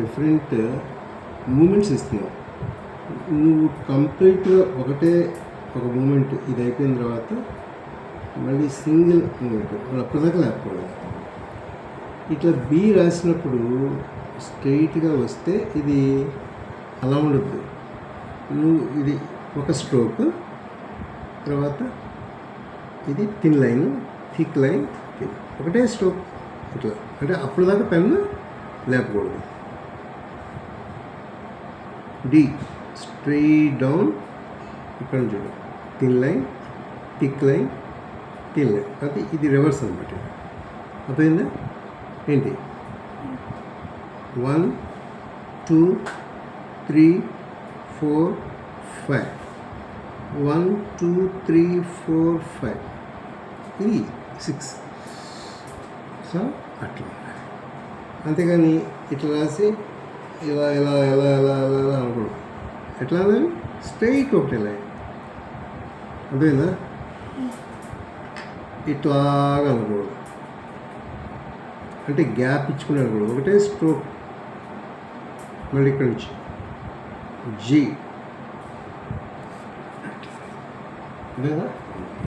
Different moments ఇస్తున్నావు. నువ్వు కంప్లీట్గా ఒక మూమెంట్ ఇది అయిపోయిన తర్వాత మళ్ళీ సింగిల్ మూమెంట్ అప్పటిదాకా లేకపోవడం. ఇట్లా బి రాసినప్పుడు స్ట్రెయిట్గా వస్తే ఇది అలా ఉండదు. నువ్వు ఇది ఒక స్ట్రోక్, తర్వాత ఇది థిన్ లైన్, థిక్ లైన్, ఒకటే స్ట్రోక్ ఇట్లా. అంటే అప్పుడు దాకా పెన్ను లేపకూడదు. డి స్ట్రెయిట్ డౌన్, ఇక్కడ చూడు thin line, thick line, thin line. అది ఇది రివర్స్ అనమాట. అర్థమైందా ఏంటి? 1 2 3 4 5 1 2 3 4 5 ఇది 6. సో అట్లా. అంతేగాని ఇట్లా రాసి ఇలా ఇలా ఎలా ఎలా ఎలా ఎలా అనకూడదు. ఎట్లా స్ట్రైట్ ఒకటి లైన్. అర్థమైందా? ఇట్లాగా అనకూడదు. అంటే గ్యాప్ ఇచ్చుకుని అనకూడదు. ఒకటే స్ట్రోక్. మళ్ళీ ఇక్కడి నుంచి జీ. అదేనా?